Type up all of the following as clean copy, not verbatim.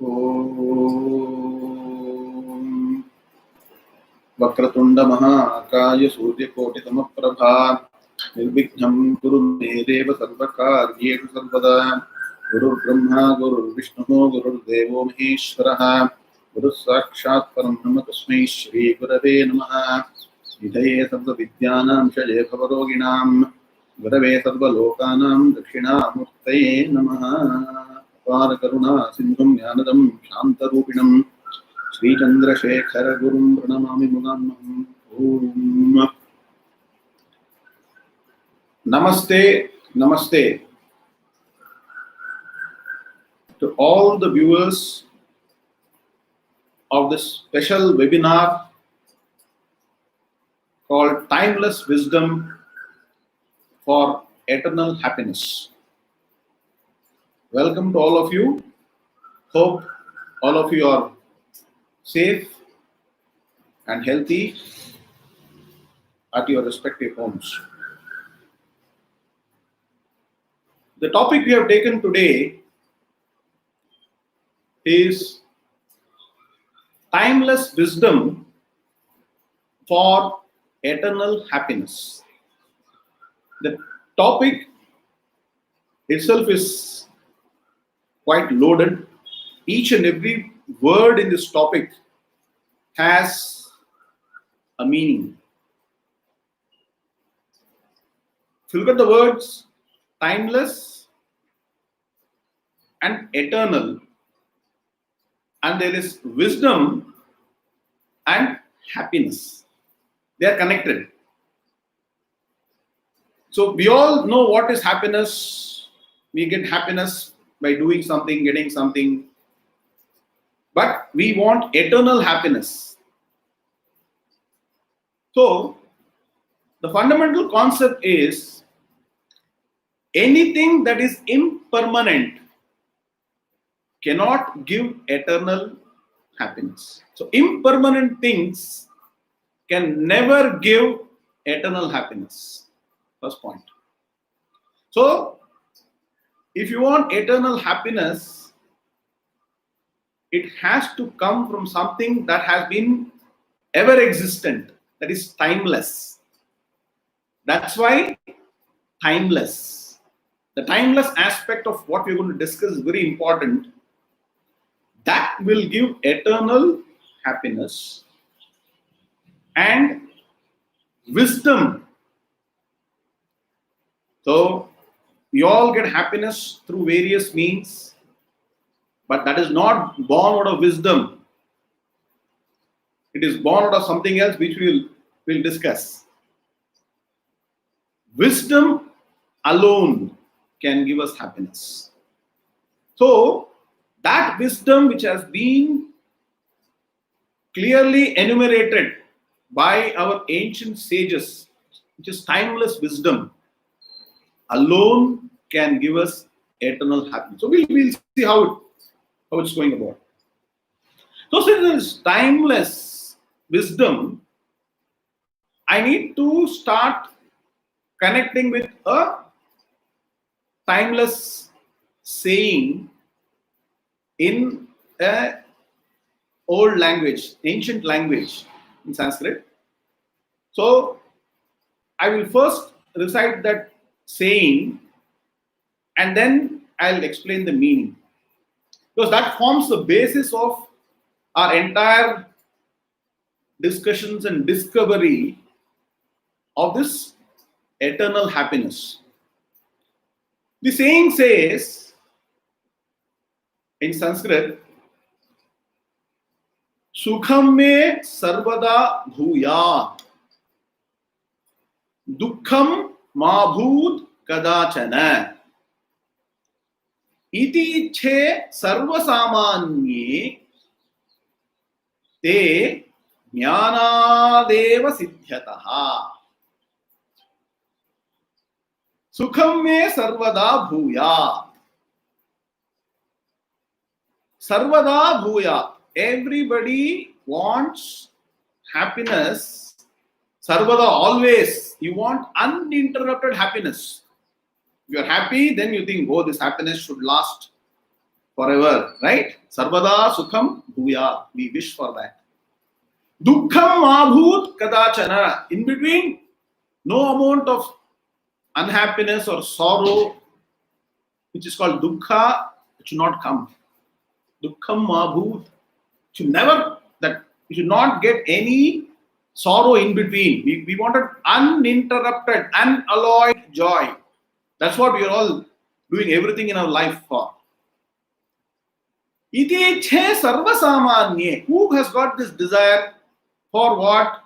Om Vakratunda Mahakaya Suryakotisamprabha Nirvighna Guru Me Deva Sarvakaryeshu Sarvada Guru Brahma Guru Vishnu Guru Devo Maheshwaraha Guru Sakshat Parambrahma Tasmai Shri Gurave Namaha Nidhaye Sarva Vidyanam Shaye Bhavaroginam Gurave Sarva Lokanam Dakshinamurtaye Namaha Apara Karuna Sindhum Jnanadam Shantarupinam Sri Chandrasekhara Gurum Pranamami Mudanam Om Namaste, Namaste to all the viewers of this special webinar called Timeless Wisdom for Eternal Happiness. Welcome to all of you. Hope all of you are safe and healthy at your respective homes. The topic we have taken today is timeless wisdom for eternal happiness. The topic itself is quite loaded. Each and every word in this topic has a meaning. If you look at the words timeless and eternal, and there is wisdom and happiness, they are connected. So we all know what is happiness. We get happiness by doing something, getting something. But we want eternal happiness. So the fundamental concept is anything that is impermanent cannot give eternal happiness. So impermanent things can never give eternal happiness. First point. So if you want eternal happiness, it has to come from something that has been ever existent, that is timeless. That's why timeless. The timeless aspect of what we're going to discuss is very important. That will give eternal happiness and wisdom. So we all get happiness through various means, but that is not born out of wisdom. It is born out of something else which we'll discuss. Wisdom alone can give us happiness. So that wisdom which has been clearly enumerated by our ancient sages, which is timeless wisdom, alone can give us eternal happiness. So we'll see how it's going about. So since there is timeless wisdom, I need to start connecting with a timeless saying in an old language, ancient language in Sanskrit. So I will first recite that saying and then I'll explain the meaning, because that forms the basis of our entire discussions and discovery of this eternal happiness. The saying says in Sanskrit, Sukham me sarvada bhuyat, Dukkham ma bhut kadachana, Iti ichhe sarvasamanye te jnanadeva siddhyataha. Sukham me sarvada bhuyat. Sarvada bhuyat. Everybody wants happiness. Sarvada, always. You want uninterrupted happiness. If you are happy, then you think, oh, this happiness should last forever, right? Sarvada sukham bhuya. We wish for that. Dukkham abhut kadachana. In between, no amount of unhappiness or sorrow, which is called dukkha, it should not come. Dukkham abhut. You should not get any sorrow in between. We wanted uninterrupted, unalloyed joy. That's what we are all doing everything in our life for. Iti che sarvasamanye. Who has got this desire for what?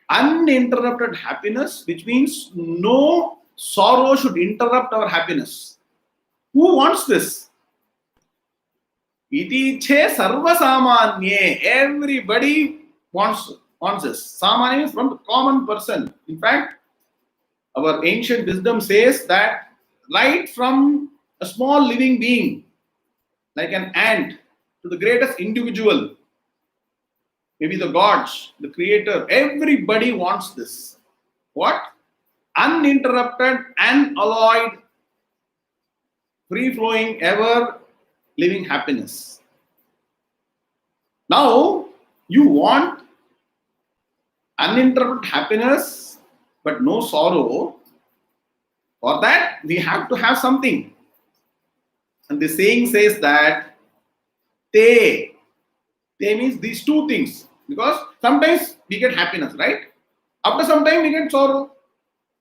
Uninterrupted happiness, which means no sorrow should interrupt our happiness. Who wants this? Iti che sarvasamanye. Everybody wants this. Samanya means from the common person. In fact, our ancient wisdom says that right from a small living being, like an ant, to the greatest individual, maybe the gods, the creator, everybody wants this. What? Uninterrupted, unalloyed, free-flowing, ever-living happiness. Now, you want uninterrupted happiness, but no sorrow. For that, we have to have something. And the saying says that te means these two things. Because sometimes we get happiness, right? After some time we get sorrow.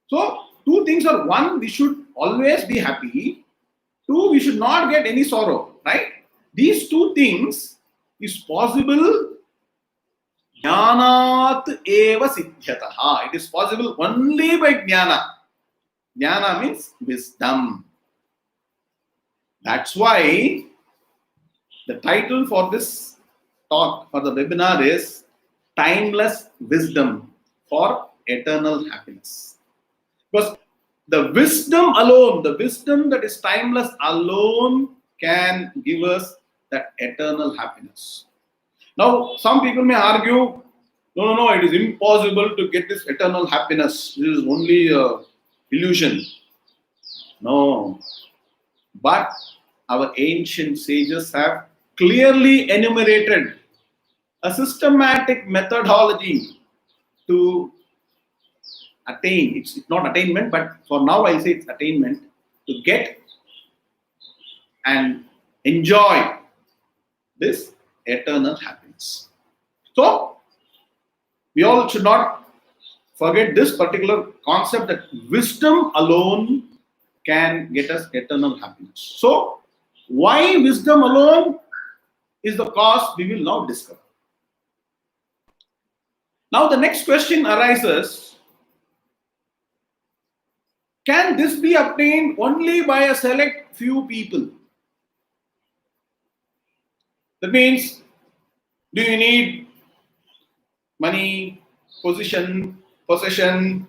So, two things are: one, we should always be happy. Two, we should not get any sorrow, right? These two things is possible jnanat eva siddhyataha. It is possible only by jnana. Jnana means wisdom. That's why the title for this talk, for the webinar, is Timeless Wisdom for Eternal Happiness. Because the wisdom alone, the wisdom that is timeless alone, can give us that eternal happiness. Now, some people may argue, no, it is impossible to get this eternal happiness. This is only an illusion. No. But our ancient sages have clearly enumerated a systematic methodology to attain. It's not attainment, but for now I say it's attainment, to get and enjoy this eternal happiness. So, we all should not forget this particular concept that wisdom alone can get us eternal happiness. So, why wisdom alone is the cause we will now discover. Now, the next question arises: can this be obtained only by a select few people? That means, do you need money, possession, some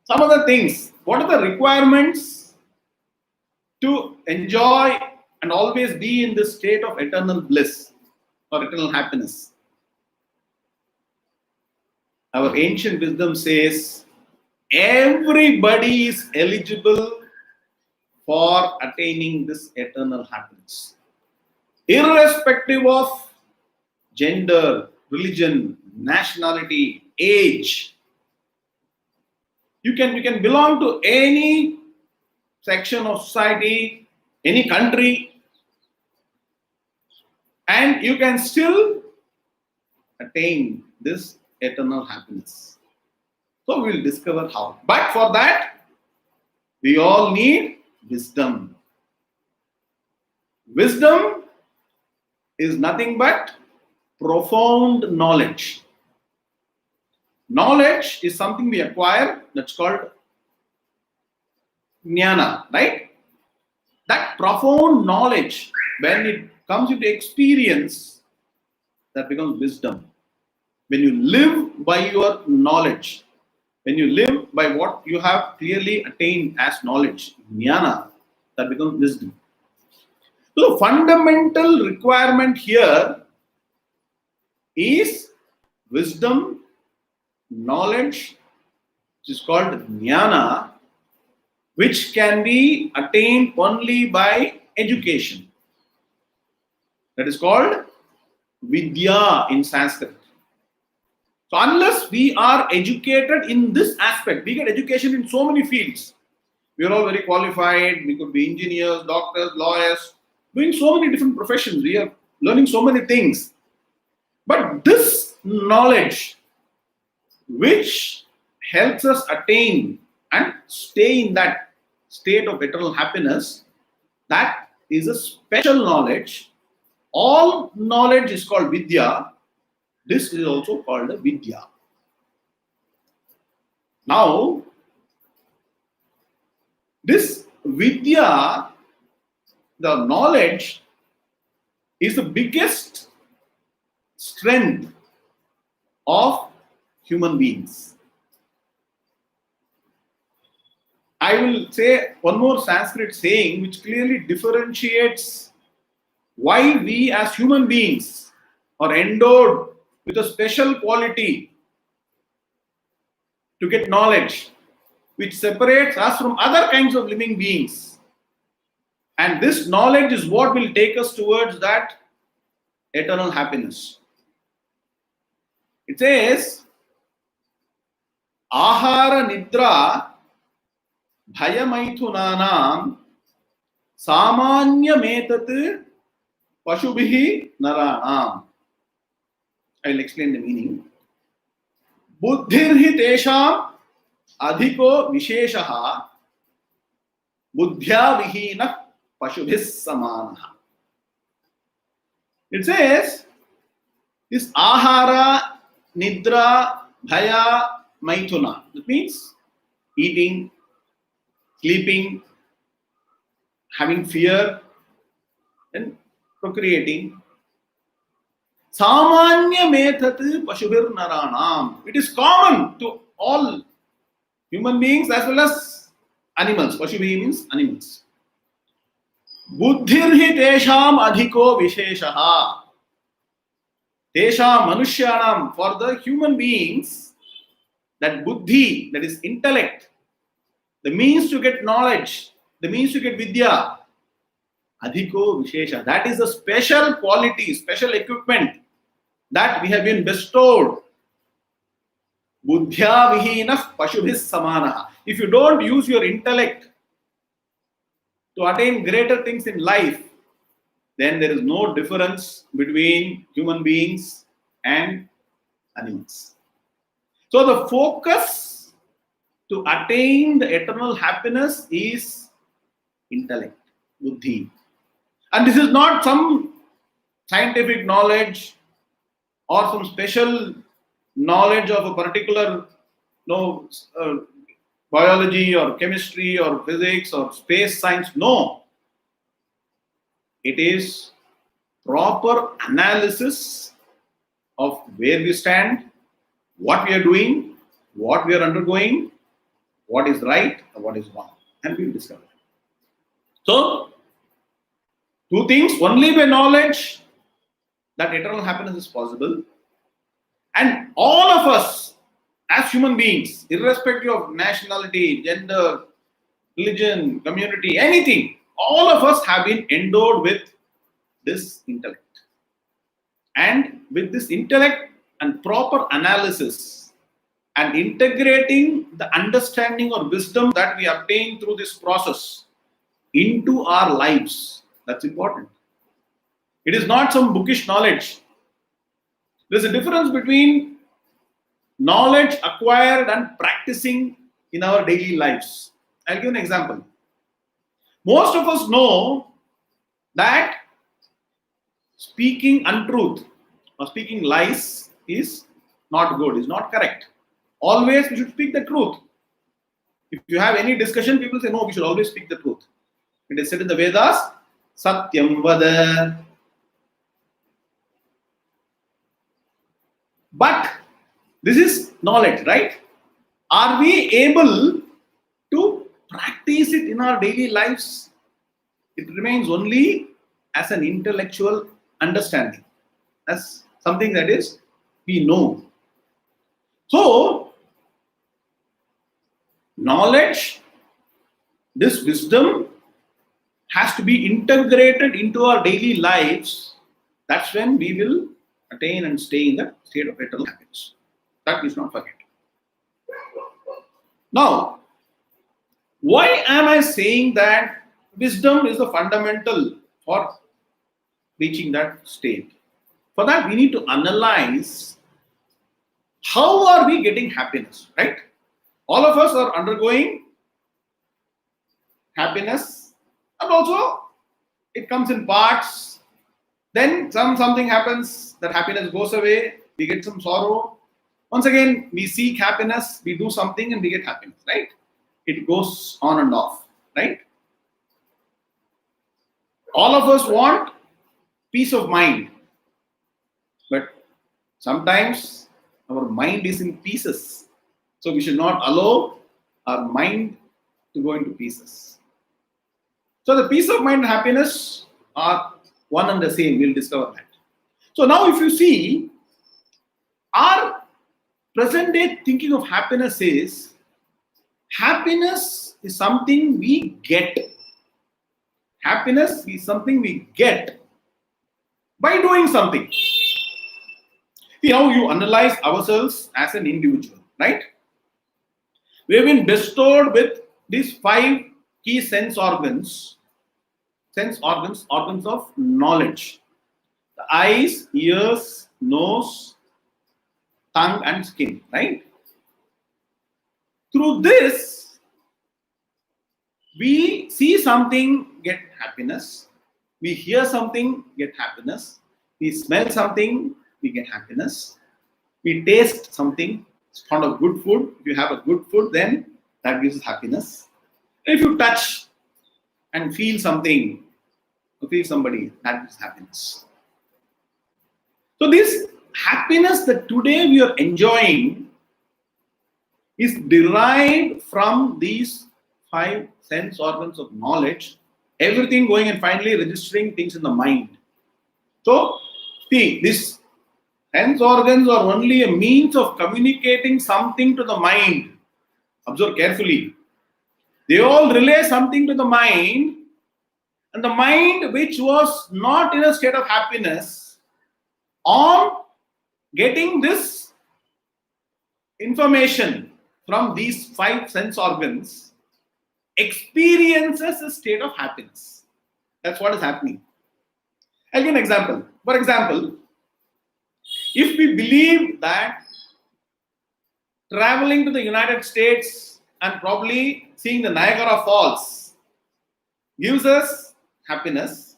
other things? What are the requirements to enjoy and always be in this state of eternal bliss or eternal happiness? Our ancient wisdom says everybody is eligible for attaining this eternal happiness, irrespective of gender, religion, nationality, age. You can belong to any section of society, any country, and you can still attain this eternal happiness. So we will discover how. But for that, we all need wisdom. Wisdom is nothing but profound knowledge. Knowledge is something we acquire, that's called jnana, right? That profound knowledge, when it comes into experience, that becomes wisdom. When you live by your knowledge, when you live by what you have clearly attained as knowledge, jnana, that becomes wisdom. So, the fundamental requirement here is wisdom, knowledge, which is called jnana, which can be attained only by education. That is called Vidya in Sanskrit. So unless we are educated in this aspect, we get education in so many fields. We are all very qualified. We could be engineers, doctors, lawyers, doing so many different professions. We are learning so many things. But this knowledge, which helps us attain and stay in that state of eternal happiness, that is a special knowledge. All knowledge is called Vidya. This is also called a Vidya. Now, this Vidya, the knowledge, is the biggest strength of human beings. I will say one more Sanskrit saying which clearly differentiates why we as human beings are endowed with a special quality to get knowledge, which separates us from other kinds of living beings. And this knowledge is what will take us towards that eternal happiness. It says, Ahara Nidra Bhayamaithunanam Samanya Metat Pashubhihi Naranam. I will explain the meaning. Buddhirhi Tesham Adhiko Visheshaha Buddhya Vihina Pashubhis Samanaha. It says, this Ahara, Nidra, Bhaya, Maithuna. That means eating, sleeping, having fear, and procreating. Samanya Metat Pashubhir Naranam. It is common to all human beings as well as animals. Pashubhi means animals. Buddhirhi Tesham Adhiko Visheshaha. Tesham Manushyanam. For the human beings, that buddhi, that is intellect, the means to get knowledge, the means to get vidya, Adhiko Vishesha. That is a special quality, special equipment that we have been bestowed. Buddhya Vihinah Pashubhis Samanaha. If you don't use your intellect to attain greater things in life, then there is no difference between human beings and animals. So the focus to attain the eternal happiness is intellect, buddhi. And this is not some scientific knowledge or some special knowledge of a particular biology or chemistry or physics or space science. No. It is proper analysis of where we stand, what we are doing, what we are undergoing, what is right and what is wrong. And we will discover. So, two things. Only by knowledge that eternal happiness is possible. And all of us as human beings, irrespective of nationality, gender, religion, community, anything, all of us have been endowed with this intellect. And with this intellect and proper analysis and integrating the understanding or wisdom that we obtain through this process into our lives, that's important. It is not some bookish knowledge. There's a difference between knowledge acquired and practicing in our daily lives. I'll give an example. Most of us know that speaking untruth or speaking lies is not good, is not correct. Always we should speak the truth. If you have any discussion, people say, no, we should always speak the truth. It is said in the Vedas, Satyam Vada. But this is knowledge, right? Are we able to practice it in our daily lives? It remains only as an intellectual understanding, as something that is we know. So, knowledge, this wisdom has to be integrated into our daily lives That's when we will attain and stay in the state of eternal happiness. That we should not forget. Now, why am I saying that wisdom is the fundamental for reaching that state? For that, we need to analyze how are we getting happiness, right? All of us are undergoing happiness, and also it comes in parts. Then something happens, that happiness goes away, we get some sorrow. Once again, we seek happiness, we do something and we get happiness, right? It goes on and off, right? All of us want peace of mind, but sometimes our mind is in pieces. So we should not allow our mind to go into pieces. So the peace of mind and happiness are one and the same. We'll discover that. So now if you see, our present day thinking of happiness is something we get. Happiness is something we get by doing something. See how you analyze ourselves as an individual, right? We have been bestowed with these 5 key sense organs of knowledge. The eyes, ears, nose, tongue and skin, right? Through this, we see something, get happiness. We hear something, get happiness. We smell something, we get happiness. We taste something, it's kind of good food. If you have a good food, then that gives us happiness. If you touch and feel something, or feel somebody, that gives happiness. So this happiness that today we are enjoying is derived from these 5 sense organs of knowledge, everything going and finally registering things in the mind. So, see, these sense organs are only a means of communicating something to the mind. Observe carefully. They all relay something to the mind, and the mind, which was not in a state of happiness, on getting this information from these 5 sense organs, experiences a state of happiness. That's what is happening. I'll give an example. For example, if we believe that traveling to the United States and probably seeing the Niagara Falls gives us happiness,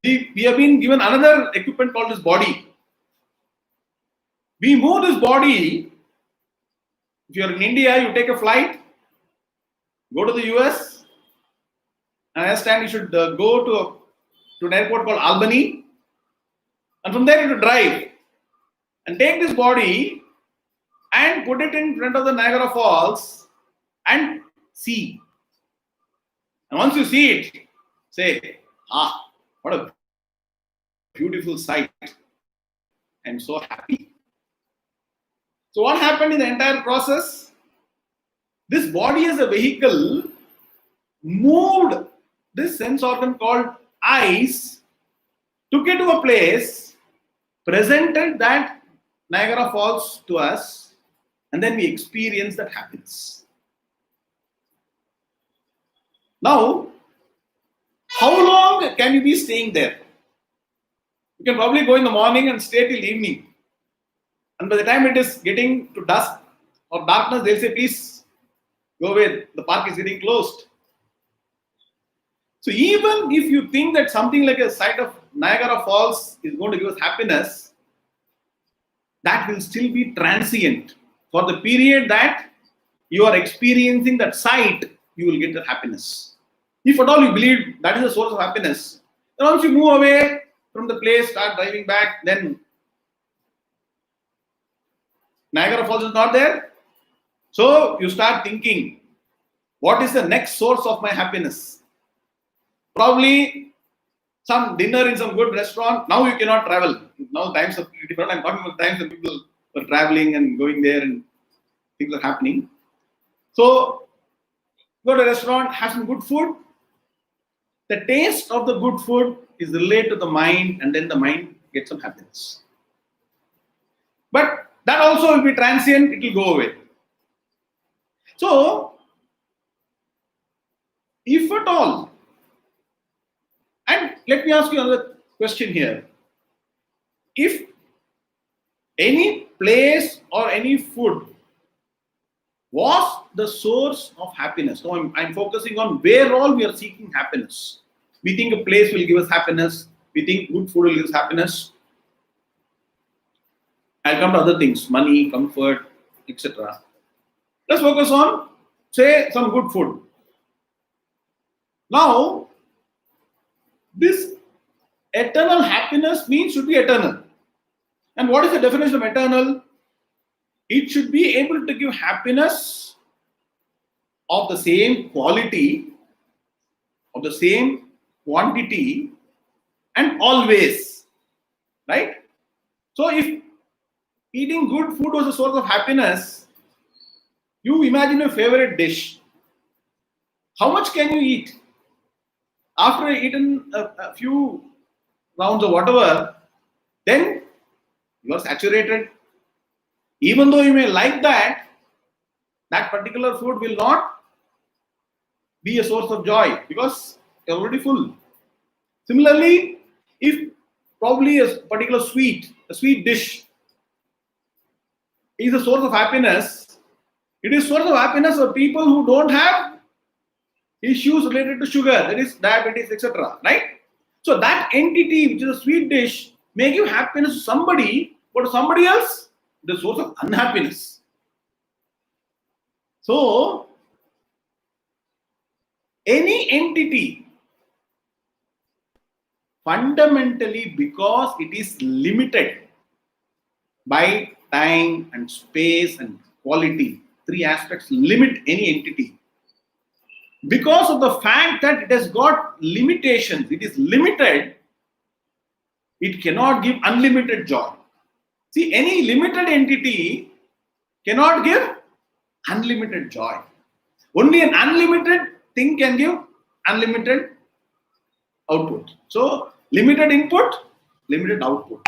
we have been given another equipment called this body. We move this body. If you're in India, you take a flight, go to the US, and I understand you should go to an airport called Albany, and from there you have to drive and take this body and put it in front of the Niagara Falls and see. And once you see it, say, what a beautiful sight. I'm so happy. So what happened in the entire process? This body as a vehicle moved this sense organ called eyes, took it to a place, presented that Niagara Falls to us, and then we experienced that happiness. Now, how long can you be staying there? You can probably go in the morning and stay till evening. And by the time it is getting to dusk or darkness, they'll say, please go away, the park is getting closed. So even if you think that something like a sight of Niagara Falls is going to give us happiness, that will still be transient. For the period that you are experiencing that sight, you will get the happiness. If at all you believe that is the source of happiness, then once you move away from the place, start driving back, then Niagara Falls is not there. So you start thinking, what is the next source of my happiness? Probably some dinner in some good restaurant. Now you cannot travel. Now times are different. I'm talking about times when people are traveling and going there and things are happening. So go to a restaurant, have some good food. The taste of the good food is related to the mind, and then the mind gets some happiness. But that also will be transient, it will go away. So, if at all, and let me ask you another question here. If any place or any food was the source of happiness, so I'm focusing on where all we are seeking happiness. We think a place will give us happiness, we think good food will give us happiness. I'll come to other things, money, comfort, etc. Let's focus on, say, some good food. Now, this eternal happiness means should be eternal. And what is the definition of eternal? It should be able to give happiness of the same quality, of the same quantity, and always. Right? So, if eating good food was a source of happiness, you imagine your favorite dish. How much can you eat? After eaten a few rounds of whatever, then you are saturated. Even though you may like that, that particular food will not be a source of joy because you're already full. Similarly, if probably a particular sweet dish is a source of happiness, it is source of happiness for people who don't have issues related to sugar, that is diabetes, etc. Right? So that entity, which is a sweet dish, may give happiness to somebody, but to somebody else, the source of unhappiness. So, any entity, fundamentally, because it is limited by time and space and quality, three aspects limit any entity. Because of the fact that it has got limitations, it is limited, it cannot give unlimited joy. See, any limited entity cannot give unlimited joy. Only an unlimited thing can give unlimited output. So, limited input, limited output.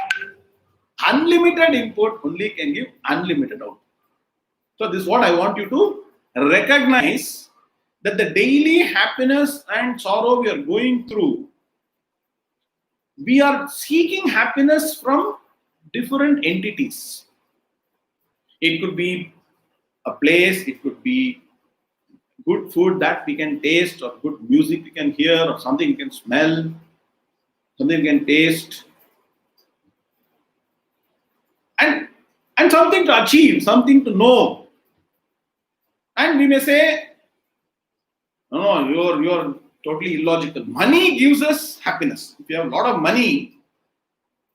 Unlimited input only can give unlimited output. So, this is what I want you to recognize, that the daily happiness and sorrow we are going through, we are seeking happiness from different entities. It could be a place, it could be good food that we can taste, or good music we can hear, or something we can smell, something we can taste, and something to achieve, something to know. And we may say, no, you're totally illogical. Money gives us happiness. If you have a lot of money,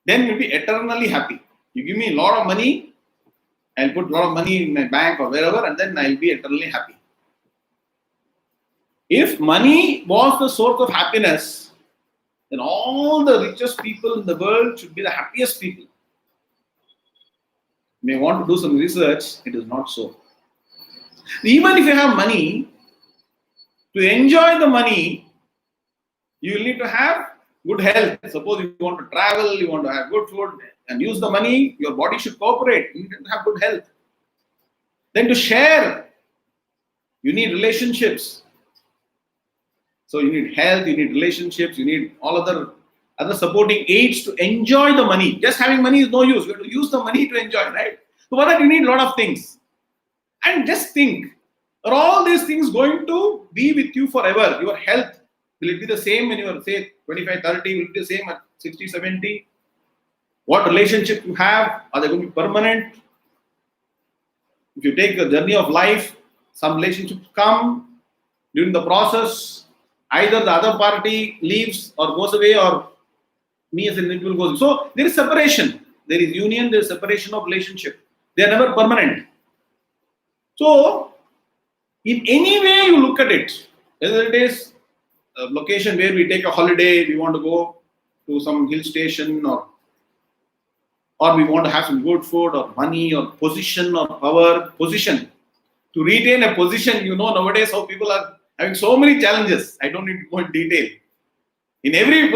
then you'll be eternally happy. You give me a lot of money, I'll put a lot of money in my bank or wherever, and then I'll be eternally happy. If money was the source of happiness, then all the richest people in the world should be the happiest people. You may want to do some research, it is not so. Even if you have money, to enjoy the money, you will need to have good health. Suppose you want to travel, you want to have good food and use the money, your body should cooperate. You need to have good health. Then to share, you need relationships. So you need health, you need relationships, you need all other supporting aids to enjoy the money. Just having money is no use. You have to use the money to enjoy, right? So for that you need a lot of things. And just think, are all these things going to be with you forever? Your health, will it be the same when you are, say, 25, 30? Will it be the same at 60, 70? What relationship you have? Are they going to be permanent? If you take the journey of life, some relationships come during the process. Either the other party leaves or goes away, or me as an individual goes. So there is separation. There is union, there is separation of relationship. They are never permanent. So, in any way you look at it, whether it is a location where we take a holiday, we want to go to some hill station, or we want to have some good food, or money, or position, or power. Position. To retain a position, nowadays how people are having so many challenges. I don't need to go in detail. In every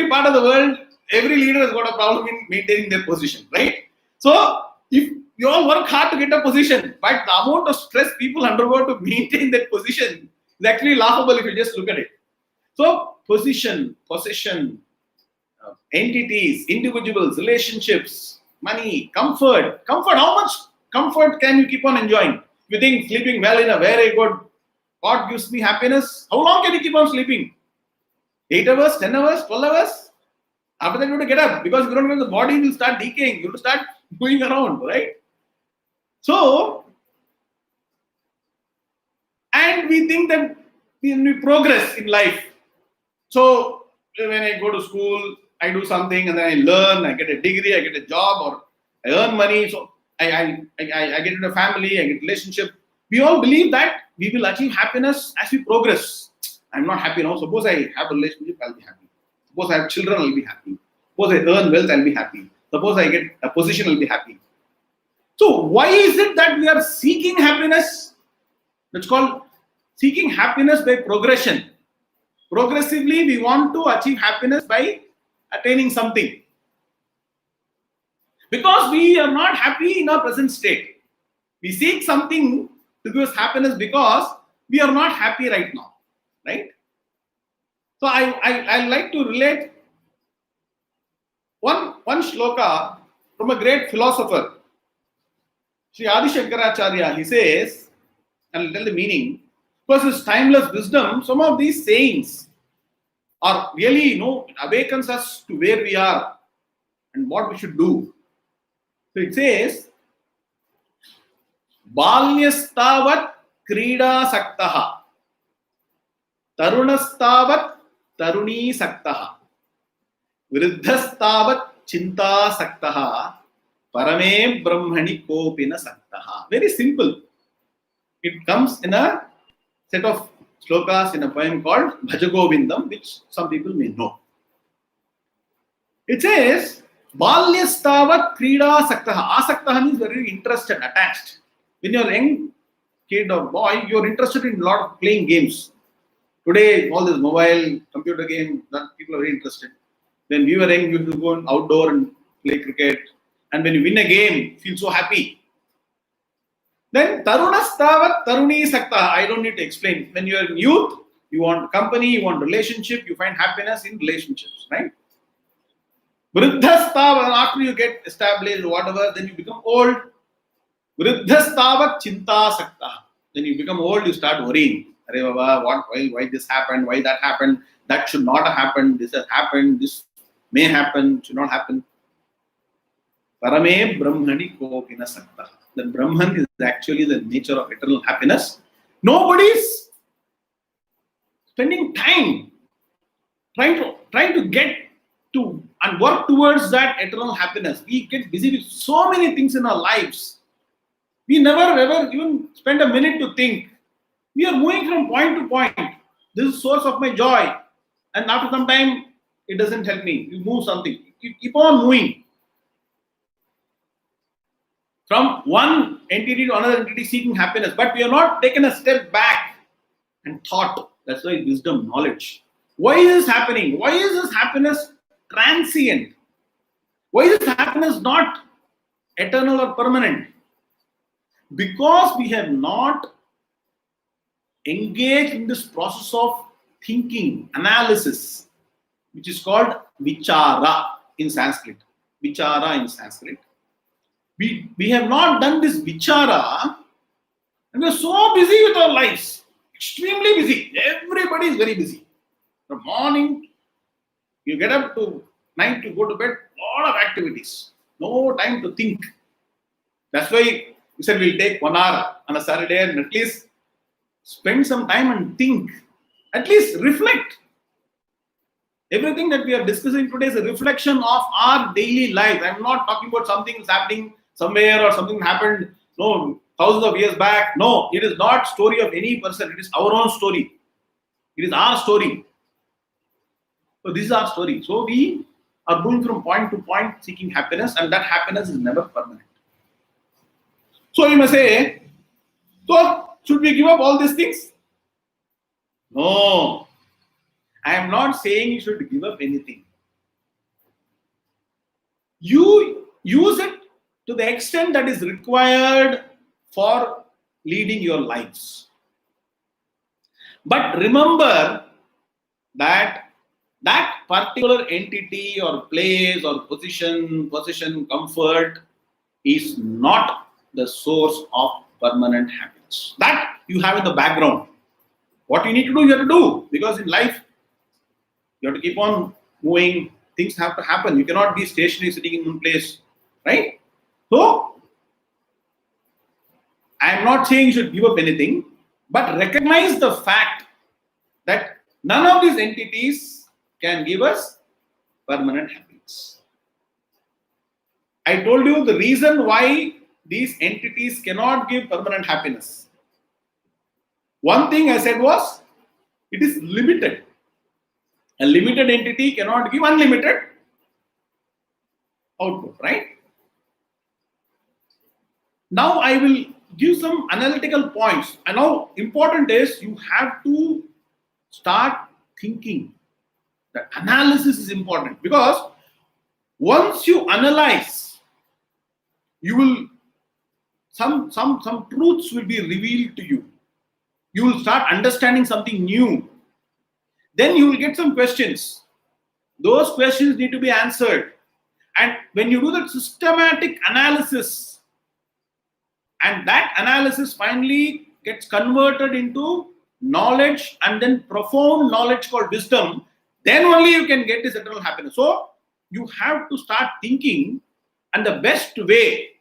part of the world, every leader has got a problem in maintaining their position, right? So if you all work hard to get a position, but the amount of stress people undergo to maintain that position is actually laughable if you just look at it. So position, possession, entities, individuals, relationships, money, comfort. How much comfort can you keep on enjoying? You think sleeping well in a very good, God gives me happiness. How long can you keep on sleeping? 8 hours, 10 hours, 12 hours? After that, you have to get up because if you don't get, the body will start decaying. You have to start moving around, right? So, and we think that we progress in life. So, when I go to school, I do something and then I learn, I get a degree, I get a job, or I earn money. So, I get into a family, I get a relationship. We all believe that we will achieve happiness as we progress. I'm not happy now. Suppose I have a relationship, I'll be happy. Suppose I have children, I'll be happy. Suppose I earn wealth, I'll be happy. Suppose I get a position, I'll be happy. So why is it that we are seeking happiness? That's called seeking happiness by progression. Progressively, we want to achieve happiness by attaining something. Because we are not happy in our present state. We seek something to give us happiness because we are not happy right now. Right? So I like to relate one shloka from a great philosopher, Sri Adi Shankaracharya. He says, and I'll tell the meaning, because his timeless wisdom, some of these sayings are really, it awakens us to where we are and what we should do. So it says, Balyastavat krida saktaha, Tarunastavat taruni saktaha, Vriddhastavat chinta saktaha, Parame brahmani kopina saktaha. Very simple. It comes in a set of slokas in a poem called Bhajagovindam, which some people may know. It says, Balyastavat krida saktaha. Asaktaha means very interested, attached. When you're a young kid or boy, you're interested in a lot of playing games. Today, all this mobile, computer game, that people are very interested. When we were young, we used to go outdoor and play cricket. And when you win a game, you feel so happy. Then, Tarunastavat Taruni Sakta. I don't need to explain. When you are in youth, you want company, you want relationship, you find happiness in relationships, right? Vriddhastavat, after you get established, whatever, then you become old. Vriddhastavat Chinta Sakta. Then you become old, you start worrying. Why this happened? Why that happened? That should not have happened. This has happened. This may happen. Should not happen. Parame brahmani kopina sakta. The Brahman is actually the nature of eternal happiness. Nobody is spending time trying to get to and work towards that eternal happiness. We get busy with so many things in our lives. We never ever even spend a minute to think. We are moving from point to point. This is the source of my joy. And after some time, it doesn't help me. You move something. You keep on moving. From one entity to another entity seeking happiness. But we have not taken a step back and thought. That's why wisdom, knowledge. Why is this happening? Why is this happiness transient? Why is this happiness not eternal or permanent? Because we have not engaged in this process of thinking, analysis, which is called vichara in Sanskrit. Vichara in Sanskrit. We have not done this vichara, and we are so busy with our lives. Extremely busy. Everybody is very busy. From morning, you get up to night to go to bed, lot of activities. No time to think. That's why we said we'll take 1 hour on a Saturday and at least spend some time and think. At least reflect. Everything that we are discussing today is a reflection of our daily life. I'm not talking about something that's happening somewhere or something happened thousands of years back. No, it is not story of any person. It is our own story. It is our story. So this is our story. So we are going from point to point seeking happiness, and that happiness is never permanent. So you may say, so should we give up all these things? No. I am not saying you should give up anything. You use it to the extent that is required for leading your lives. But remember that that particular entity or place or position, comfort is not the source of permanent happiness. That you have in the background. What you need to do, you have to do. Because in life, you have to keep on moving. Things have to happen. You cannot be stationary sitting in one place. Right? So, I am not saying you should give up anything, but recognize the fact that none of these entities can give us permanent happiness. I told you the reason why these entities cannot give permanent happiness. One thing I said was, it is limited. A limited entity cannot give unlimited output, right? Now I will give some analytical points. And now important is you have to start thinking. The analysis is important because once you analyze, you will some truths will be revealed to you. You will start understanding something new. Then you will get some questions. Those questions need to be answered. And when you do that systematic analysis, and that analysis finally gets converted into knowledge and then profound knowledge called wisdom, then only you can get this eternal happiness. So you have to start thinking, and the best way,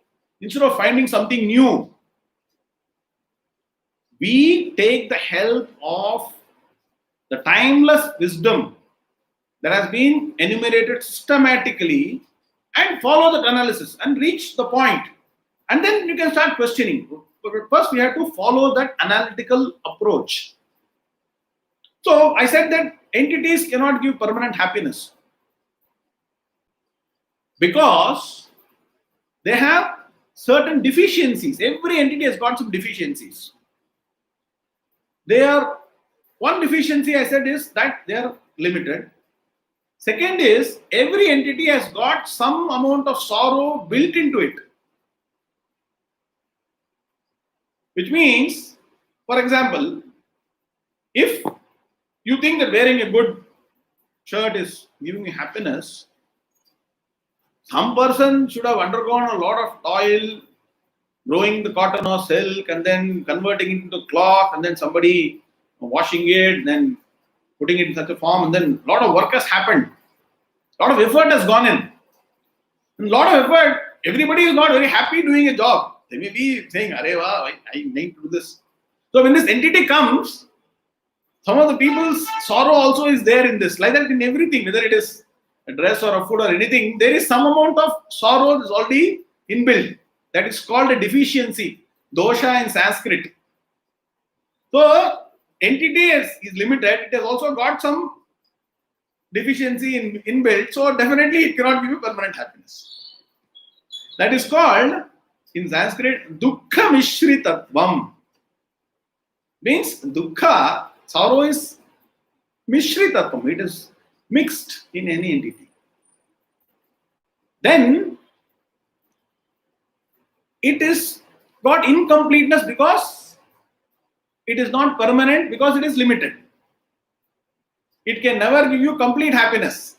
instead of finding something new, we take the help of the timeless wisdom that has been enumerated systematically and follow that analysis and reach the point. And then you can start questioning. But first we have to follow that analytical approach. So I said that entities cannot give permanent happiness because they have certain deficiencies. Every entity has got some deficiencies. One deficiency I said is that they are limited. Second is every entity has got some amount of sorrow built into it. Which means, for example, if you think that wearing a good shirt is giving you happiness, some person should have undergone a lot of toil, growing the cotton or silk and then converting it into cloth and then somebody washing it, then putting it in such a form, and then a lot of work has happened. A lot of effort has gone in. And a lot of effort, everybody is not very happy doing a job. They may be saying, "Arey wow, I need to do this." So when this entity comes, some of the people's sorrow also is there in this. Like that in everything, whether it is a dress or a food or anything, there is some amount of sorrow that is already inbuilt. That is called a deficiency, dosha in Sanskrit. So entity is limited. It has also got some deficiency in inbuilt. So definitely it cannot give you permanent happiness. That is called in Sanskrit dukkha mishritatvam. Means dukkha, sorrow is mishritatvam. It is mixed in any entity. Then it is got incompleteness because it is not permanent, because it is limited. It can never give you complete happiness.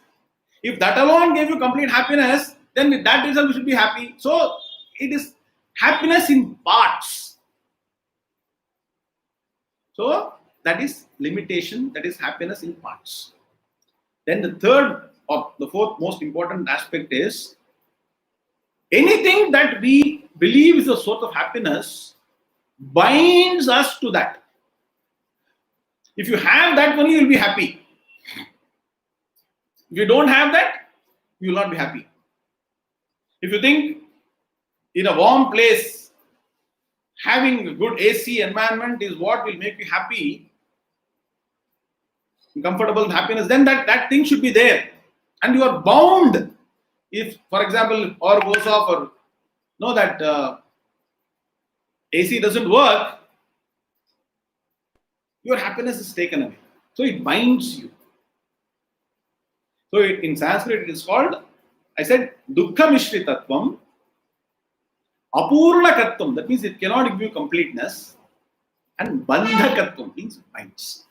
If that alone gave you complete happiness, then with that result you should be happy. So it is happiness in parts. So that is limitation, that is happiness in parts. Then the third or the fourth most important aspect is anything that we believe is a source of happiness binds us to that. If you have that money, you will be happy. If you don't have that, you will not be happy. If you think in a warm place, having a good AC environment is what will make you happy, comfortable happiness, then that thing should be there. And you are bound. If, for example, power goes off or know that AC doesn't work, your happiness is taken away. So it binds you. So in Sanskrit it is called, I said, dukkha mishritatvam, apurnakatvam, that means it cannot give you completeness, and bandhakatvam means binds.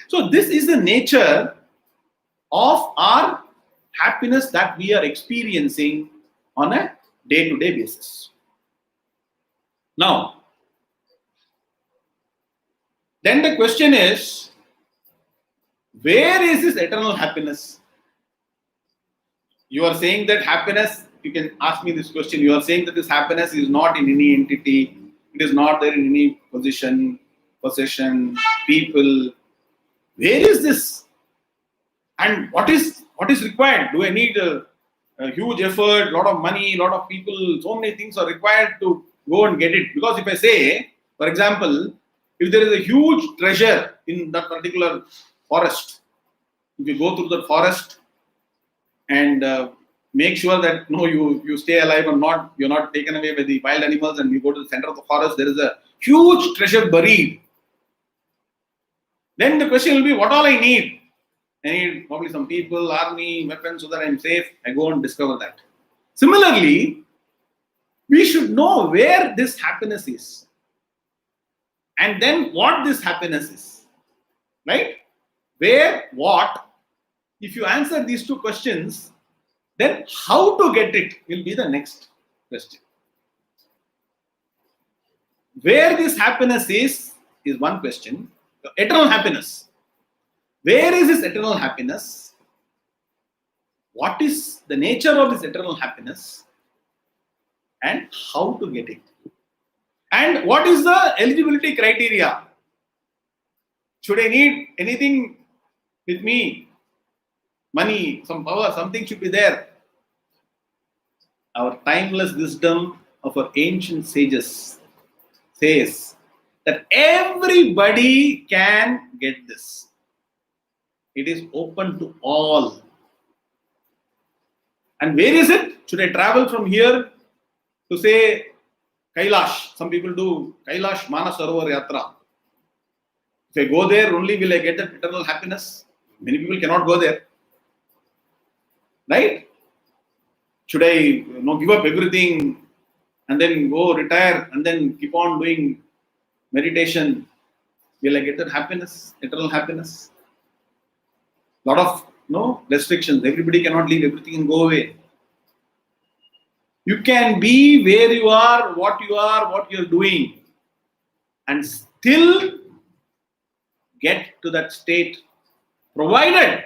So this is the nature of our happiness that we are experiencing on a day-to-day basis. Now, then the question is, where is this eternal happiness? You are saying that happiness, you can ask me this question, you are saying that this happiness is not in any entity, it is not there in any position, possession, people. Where is this? And what is required? Do I need a huge effort, a lot of money, a lot of people, so many things are required to go and get it? Because if I say, for example, if there is a huge treasure in that particular forest, if you go through the forest and make sure that you stay alive and you're not taken away by the wild animals, and you go to the center of the forest, there is a huge treasure buried. Then the question will be, what all I need? I need probably some people, army, weapons, so that I'm safe. I go and discover that. Similarly, we should know where this happiness is, and then what this happiness is. Right? Where, what? If you answer these two questions, then how to get it will be the next question. Where this happiness is one question. Eternal happiness. Where is this eternal happiness? What is the nature of this eternal happiness? And how to get it? And what is the eligibility criteria? Should I need anything with me? Money, some power, something should be there. Our timeless wisdom of our ancient sages says that everybody can get this. It is open to all. And where is it? Should I travel from here to say Kailash? Some people do Kailash Manasarovar Yatra. If I go there, only will I get that eternal happiness? Many people cannot go there. Right? Should I give up everything and then go retire and then keep on doing meditation? Will I get that happiness, eternal happiness? Lot of restrictions. Everybody cannot leave everything and go away. You can be where you are, what you're doing, and still get to that state, provided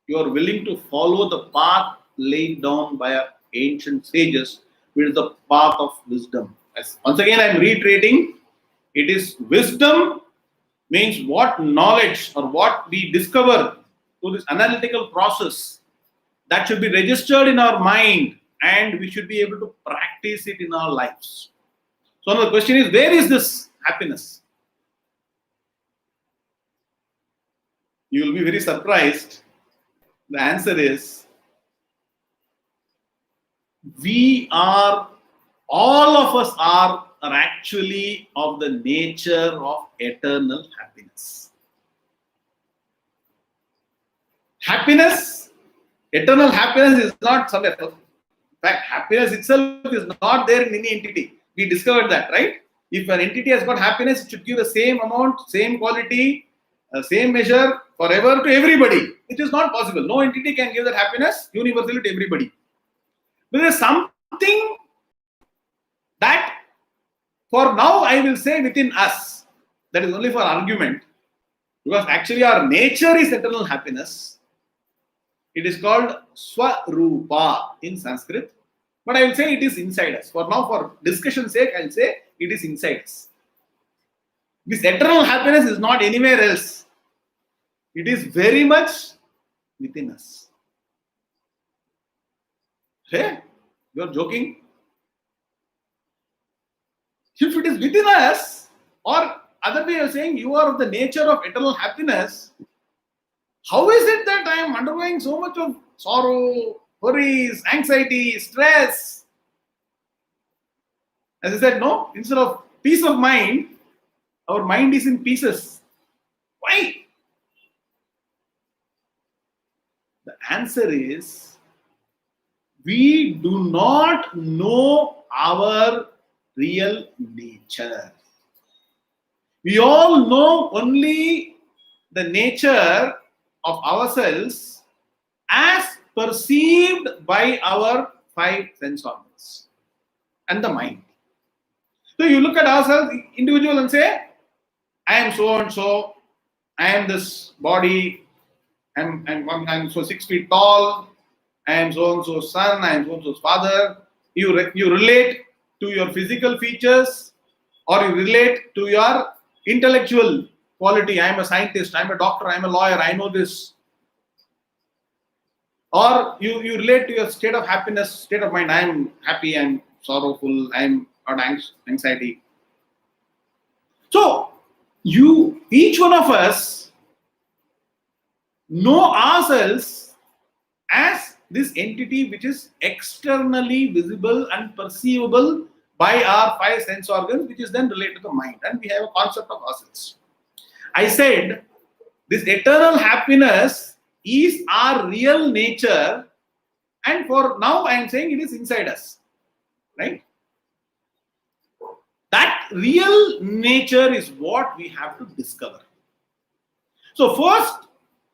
you are willing to follow the path laid down by our ancient sages, which is the path of wisdom. Once again, I am reiterating, it is wisdom means what knowledge or what we discover through this analytical process that should be registered in our mind, and we should be able to practice it in our lives. So now the question is, where is this happiness? You will be very surprised. The answer is, all of us are actually of the nature of eternal happiness. Happiness, eternal happiness is not somewhere else. In fact, happiness itself is not there in any entity. We discovered that, right? If an entity has got happiness, it should give the same amount, same quality, same measure forever to everybody, which is not possible. No entity can give that happiness universally to everybody. But there is something that, for now, I will say within us, that is only for argument, because actually our nature is eternal happiness. It is called Swarupa in Sanskrit, but I will say it is inside us. For now, for discussion's sake, I will say it is inside us. This eternal happiness is not anywhere else. It is very much within us. Hey, you are joking? If it is within us, or other way of saying, you are of the nature of eternal happiness, how is it that I am undergoing so much of sorrow, worries, anxiety, stress? As I said, no, instead of peace of mind, our mind is in pieces. Why? answer is, we do not know our real nature. We all know only the nature of ourselves as perceived by our five sense organs and the mind. So you look at ourselves, individual, and say, I am so and so, I am this body, I'm so 6 feet tall, I am so and so's son, I am so and so's father. You relate to your physical features, or you relate to your intellectual quality. I am a scientist, I am a doctor, I am a lawyer, I know this. Or you relate to your state of happiness, state of mind. I am happy, I am sorrowful, I am got anxiety. So each one of us know ourselves as this entity which is externally visible and perceivable by our five sense organs, which is then related to the mind, and we have a concept of ourselves. I said this eternal happiness is our real nature, and for now I am saying it is inside us, right? That real nature is what we have to discover. So first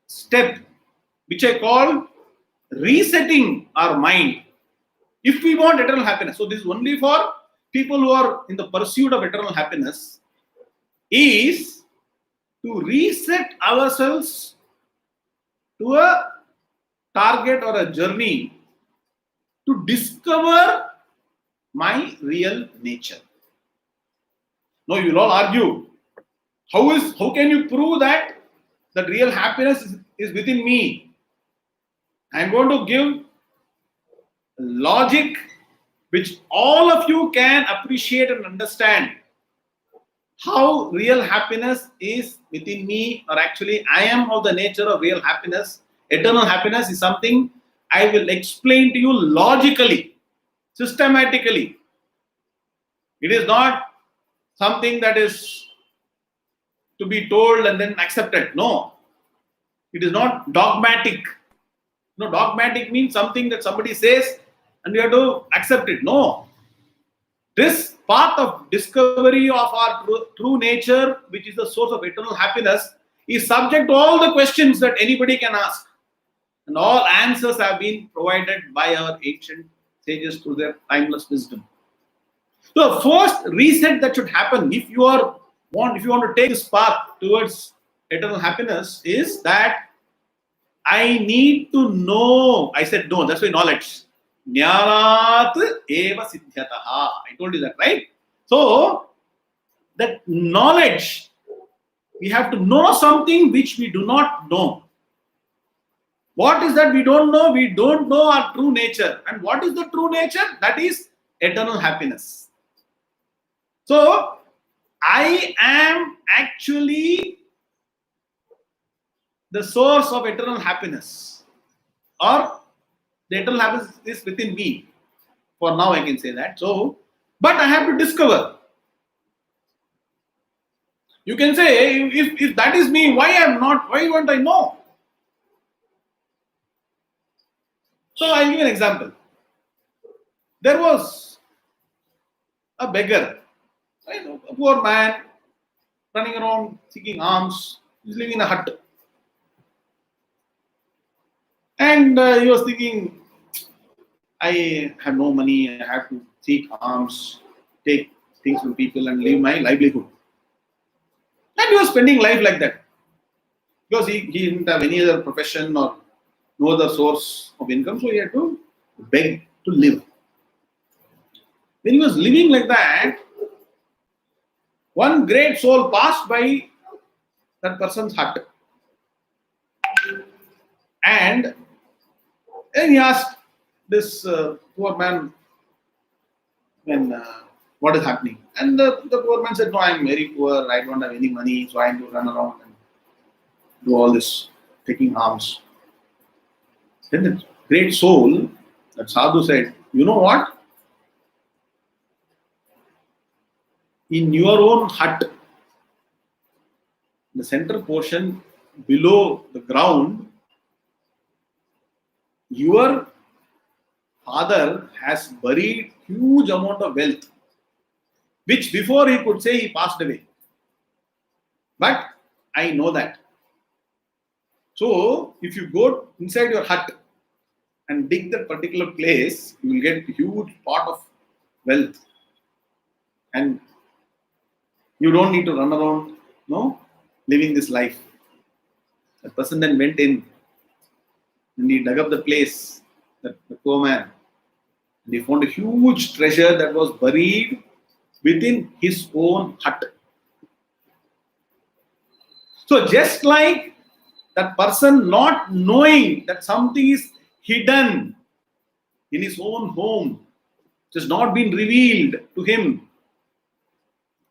step, which I call resetting our mind, if we want eternal happiness. So this is only for people who are in the pursuit of eternal happiness, is to reset ourselves to a target or a journey to discover my real nature. Now you will all argue, how can you prove that the real happiness is within me? I am going to give logic which all of you can appreciate and understand how real happiness is within me, or actually I am of the nature of real happiness. Eternal happiness is something I will explain to you logically, systematically. It is not something that is to be told and then accepted. No, it is not dogmatic. No, dogmatic means something that somebody says and you have to accept it. No, this path of discovery of our true nature, which is the source of eternal happiness, is subject to all the questions that anybody can ask, and all answers have been provided by our ancient sages through their timeless wisdom. So the first reset that should happen if you want to take this path towards eternal happiness is that I need to know. I said no, that's why knowledge. Jnanat eva siddhyataha. I told you that, right? So that knowledge, we have to know something which we do not know. What is that we don't know? We don't know our true nature. And what is the true nature? That is eternal happiness. So I am actually the source of eternal happiness, or the eternal happiness is within me. For now I can say that. So, but I have to discover. You can say, if that is me, why won't I know? So I'll give you an example. There was a beggar, right? A poor man running around seeking alms. He's living in a hut. And he was thinking, I have no money, I have to seek alms, take things from people and live my livelihood. And he was spending life like that. Because he didn't have any other profession or no other source of income, so he had to beg to live. When he was living like that, one great soul passed by that person's hut. And then he asked this poor man, what is happening? And the poor man said, no, I am very poor, I don't have any money, so I have to run around and do all this, taking alms. Then the great soul, that sadhu, said, you know what? In your own hut, the center portion below the ground, your father has buried huge amount of wealth, which before he could say he passed away. But I know that. So if you go inside your hut and dig that particular place, you will get a huge pot of wealth. And you don't need to run around, living this life. The person then went in and he dug up the place, the poor man, and he found a huge treasure that was buried within his own hut. So just like that person not knowing that something is hidden in his own home, it has not been revealed to him,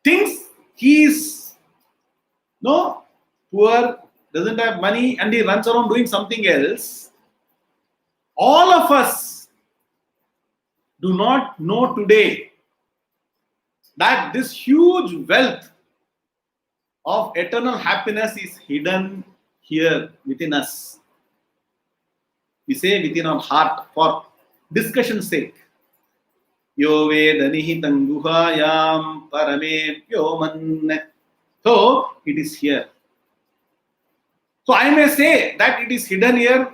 thinks he is poor, doesn't have money, and he runs around doing something else. All of us do not know today that this huge wealth of eternal happiness is hidden here within us. We say within our heart for discussion's sake. Yo veda nihitam guhayam paramebhyo manne. So it is here. So I may say that it is hidden here,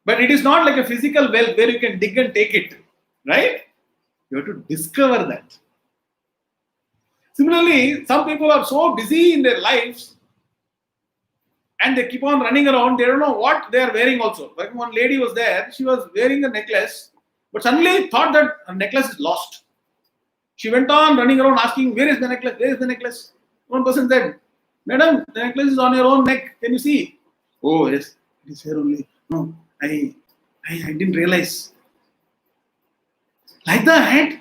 but it is not like a physical wealth where you can dig and take it, right? You have to discover that. Similarly, some people are so busy in their lives and they keep on running around, they don't know what they are wearing also. Like one lady was there, she was wearing a necklace, but suddenly thought that her necklace is lost. She went on running around asking, where is the necklace? Where is the necklace? One person said, Madam, the necklace is on your own neck. Can you see? Oh, yes, it is here only. No, I didn't realize. Like that,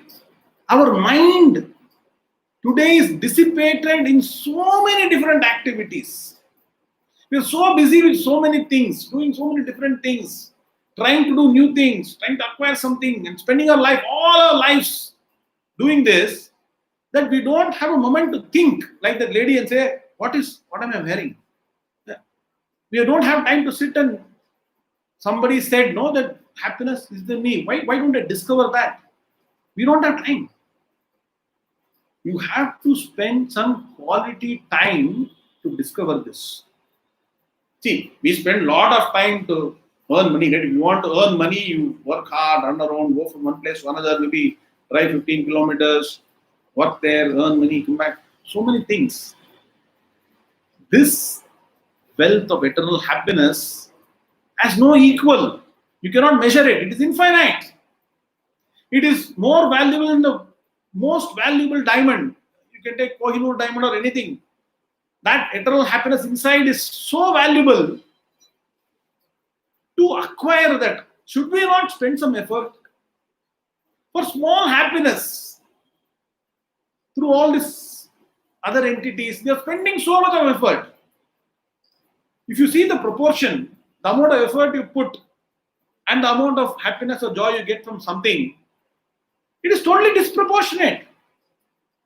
our mind today is dissipated in so many different activities. We are so busy with so many things, doing so many different things, trying to do new things, trying to acquire something, and spending our life, all our lives doing this, that we don't have a moment to think like that lady and say, what am I wearing? We don't have time to sit and somebody said, no, that happiness is the me. Why don't I discover that? We don't have time. You have to spend some quality time to discover this. See, we spend a lot of time to earn money. Right? If you want to earn money, you work hard, run around, go from one place to another, maybe drive 15 kilometers, work there, earn money, come back. So many things. This wealth of eternal happiness has no equal. You cannot measure it. It is infinite. It is more valuable than the most valuable diamond. You can take Kohinoor diamond or anything. That eternal happiness inside is so valuable. To acquire that, should we not spend some effort for small happiness through all these other entities? They are spending so much of effort. If you see the proportion, the amount of effort you put and the amount of happiness or joy you get from something, it is totally disproportionate.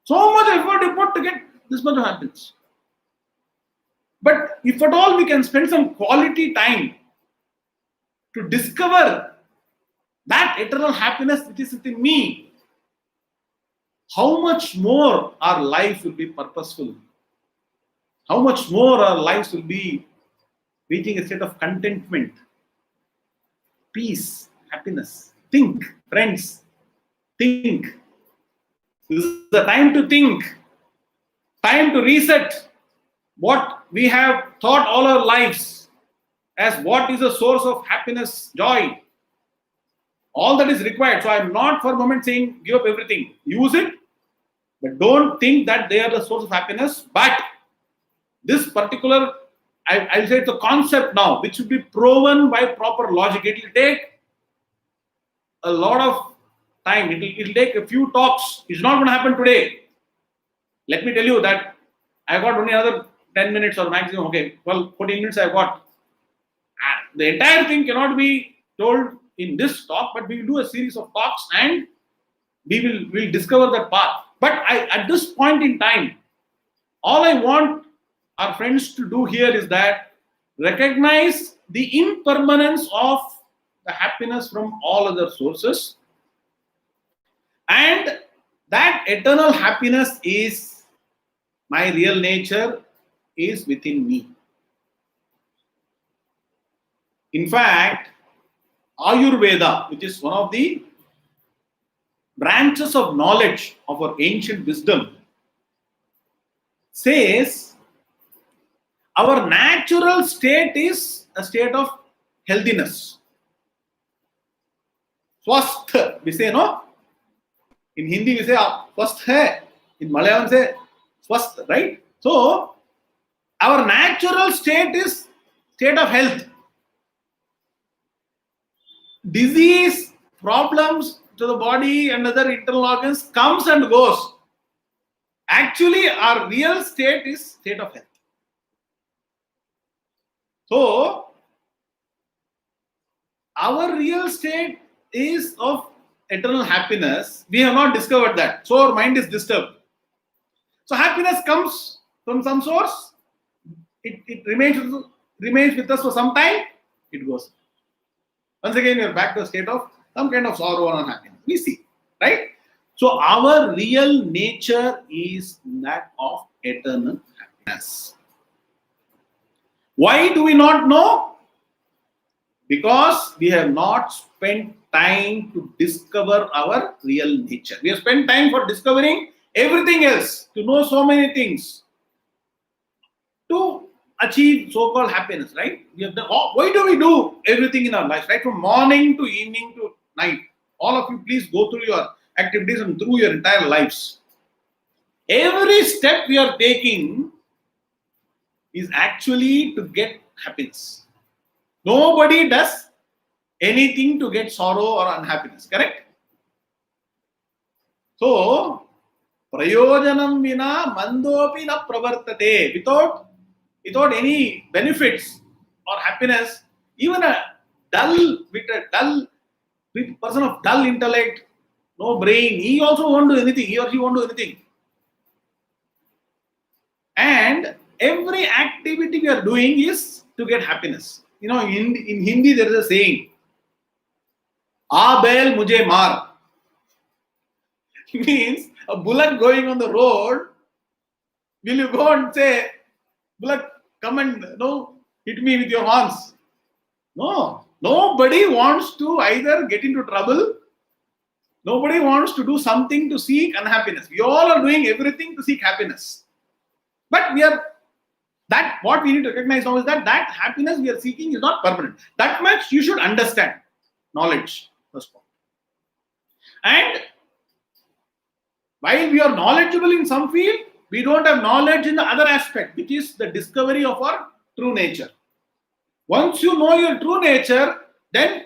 So much effort you put to get this much of happiness. But if at all we can spend some quality time to discover that eternal happiness which is within me, how much more our life will be purposeful. How much more our lives will be reaching a state of contentment, peace, happiness. Think, friends. Think. This is the time to think. Time to reset what we have thought all our lives as what is the source of happiness, joy. All that is required. So I am not for a moment saying give up everything. Use it, but don't think that they are the source of happiness. But this particular, I'll say it's a concept now, which should be proven by proper logic. It will take a lot of time. It will take a few talks. It's not going to happen today. Let me tell you that I got only another 10 minutes or maximum. Okay, well, 14 minutes I got. The entire thing cannot be told in this talk, but we will do a series of talks and we'll discover that path. But at this point in time, all I want our friends to do here is that recognize the impermanence of the happiness from all other sources, and that eternal happiness is my real nature, is within me. In fact, Ayurveda, which is one of the branches of knowledge of our ancient wisdom, says our natural state is a state of healthiness. Swasth, we say, no? In Hindi we say swasth hai. In Malayalam we say swasth, right? So our natural state is state of health. Disease, problems to the body and other internal organs comes and goes. Actually, our real state is state of health. So our real state is of eternal happiness. We have not discovered that. So our mind is disturbed. So happiness comes from some source. It remains with us for some time. It goes. Once again, we are back to a state of some kind of sorrow or unhappiness. We see, right? So our real nature is that of eternal happiness. Why do we not know? Because we have not spent time to discover our real nature. We have spent time for discovering everything else, to know so many things, to achieve so-called happiness, right? We have done. Why do we do everything in our lives, right? From morning to evening to night. All of you, please go through your activities and through your entire lives. Every step we are taking is actually to get happiness. Nobody does anything to get sorrow or unhappiness, correct? So, prayojanam vina mandopi na pravartate. Without any benefits or happiness, even a dull person of dull intellect, no brain, he also won't do anything. He or she won't do anything. And every activity we are doing is to get happiness. You know, in Hindi there is a saying, "Aa bail mujhe maar." It means a bullock going on the road. Will you go and say, "Bullock, come and hit me with your horns"? No. Nobody wants to either get into trouble. Nobody wants to do something to seek unhappiness. We all are doing everything to seek happiness. But what we need to recognize now is that happiness we are seeking is not permanent. That much you should understand. Knowledge, first of all. And while we are knowledgeable in some field, we don't have knowledge in the other aspect, which is the discovery of our true nature. Once you know your true nature, then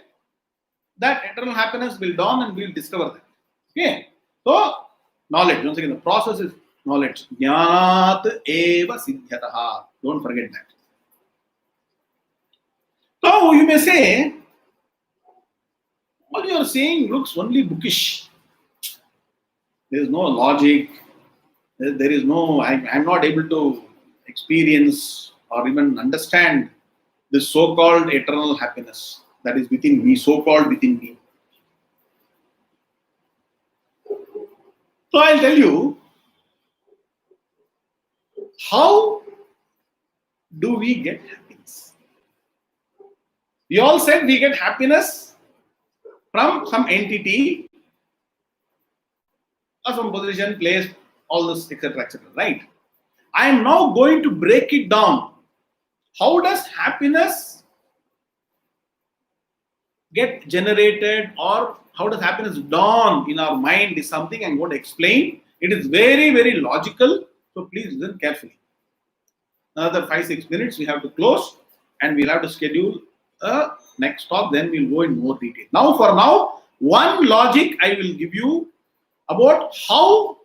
that eternal happiness will dawn and we will discover that. Okay. So, knowledge. Once again, the process is knowledge. Jnanat eva siddhyataha. Don't forget that. So, you may say, what you are saying looks only bookish. There is no logic. There is no, I'm not able to experience or even understand this so-called eternal happiness that is within me, so-called within me. So I'll tell you, how do we get happiness? We all said we get happiness from some entity or some position, place, all this, etc., etc., right? I am now going to break it down. How does happiness get generated, or how does happiness dawn in our mind is something I'm going to explain. It is very, very logical. So please listen carefully. Another 5-6 minutes we have to close and we'll have to schedule a next talk. Then we'll go in more detail. Now, for now, one logic I will give you about how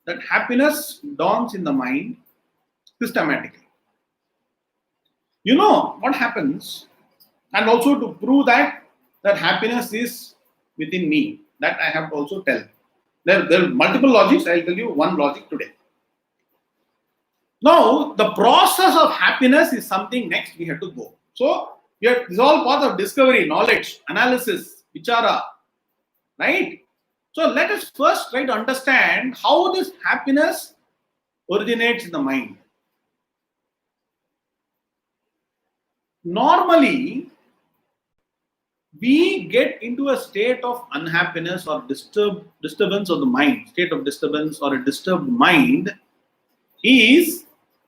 that happiness dawns in the mind systematically. You know what happens, and also to prove that happiness is within me, that I have to also tell. There are multiple logics. I will tell you one logic today. Now, the process of happiness is something next we have to go. So, Yet this is all part of discovery, knowledge, analysis, vichara, right? So let us first try to understand how this happiness originates in the mind. Normally, we get into a state of unhappiness or disturbance of the mind. State of disturbance or a disturbed mind is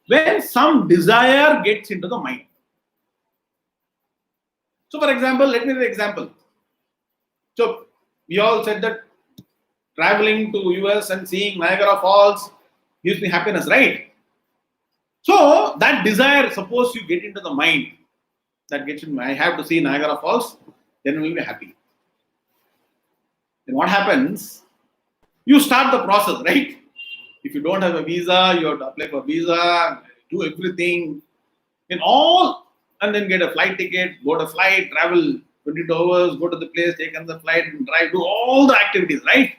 when some desire gets into the mind. So, for example, let me give an example. So, we all said that traveling to US and seeing Niagara Falls gives me happiness, right? So, that desire, suppose you get into the mind, that gets in, I have to see Niagara Falls, then we will be happy. Then what happens? You start the process, right? If you don't have a visa, you have to apply for visa, do everything, and then get a flight ticket, board a flight, travel 22 hours, go to the place, take another flight, and drive, do all the activities, right?